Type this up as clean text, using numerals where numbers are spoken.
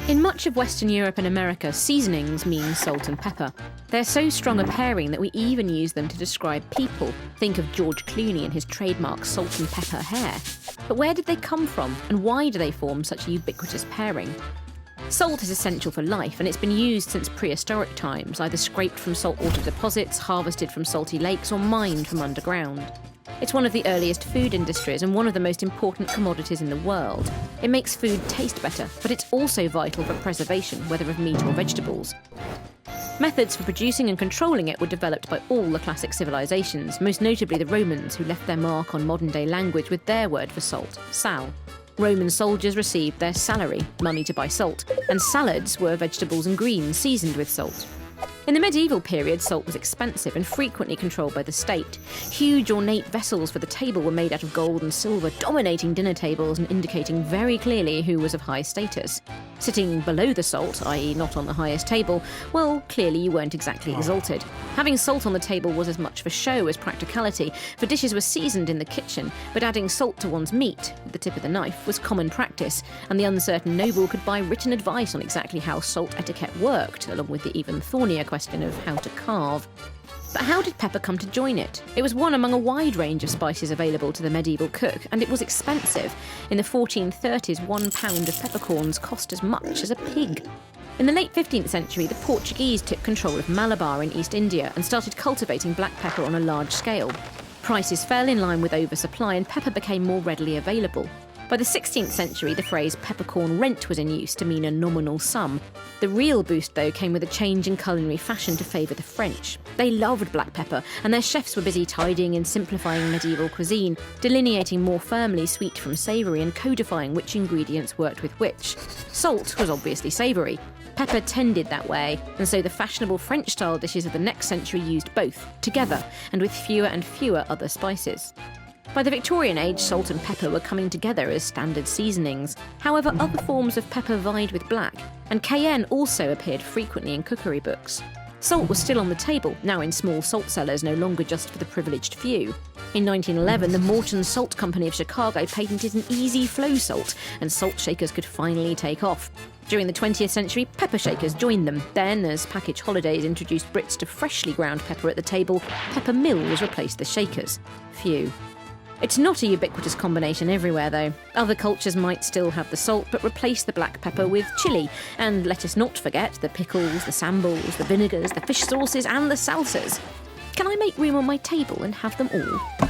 In much of Western Europe and America, seasonings mean salt and pepper. They're so strong a pairing that we even use them to describe people. Think of George Clooney and his trademark salt and pepper hair. But where did they come from, and why do they form such a ubiquitous pairing? Salt is essential for life, and it's been used since prehistoric times, either scraped from saltwater deposits, harvested from salty lakes, or mined from underground. It's one of the earliest food industries and one of the most important commodities in the world. It makes food taste better, but it's also vital for preservation, whether of meat or vegetables. Methods for producing and controlling it were developed by all the classic civilizations, most notably the Romans, who left their mark on modern-day language with their word for salt, sal. Roman soldiers received their salary, money to buy salt, and salads were vegetables and greens seasoned with salt. In the medieval period, salt was expensive and frequently controlled by the state. Huge ornate vessels for the table were made out of gold and silver, dominating dinner tables and indicating very clearly who was of high status. Sitting below the salt, i.e. not on the highest table, well, clearly you weren't exactly exalted. Having salt on the table was as much for show as practicality, for dishes were seasoned in the kitchen, but adding salt to one's meat, with the tip of the knife, was common practice, and the uncertain noble could buy written advice on exactly how salt etiquette worked, along with the even thornier question of how to carve. But how did pepper come to join it? It was one among a wide range of spices available to the medieval cook, and it was expensive. In the 1430s, 1 pound of peppercorns cost as much as a pig. In the late 15th century, the Portuguese took control of Malabar in East India and started cultivating black pepper on a large scale. Prices fell in line with oversupply, and pepper became more readily available. By the 16th century, the phrase peppercorn rent was in use to mean a nominal sum. The real boost, though, came with a change in culinary fashion to favour the French. They loved black pepper, and their chefs were busy tidying and simplifying medieval cuisine, delineating more firmly sweet from savoury and codifying which ingredients worked with which. Salt was obviously savoury. Pepper tended that way, and so the fashionable French-style dishes of the next century used both, together, and with fewer and fewer other spices. By the Victorian age, salt and pepper were coming together as standard seasonings. However, other forms of pepper vied with black, and cayenne also appeared frequently in cookery books. Salt was still on the table, now in small salt cellars, no longer just for the privileged few. In 1911, the Morton Salt Company of Chicago patented an easy flow salt, and salt shakers could finally take off. During the 20th century, pepper shakers joined them. Then, as package holidays introduced Brits to freshly ground pepper at the table, pepper mills replaced the shakers. Phew. It's not a ubiquitous combination everywhere, though. Other cultures might still have the salt, but replace the black pepper with chilli. And let us not forget the pickles, the sambals, the vinegars, the fish sauces, and the salsas. Can I make room on my table and have them all?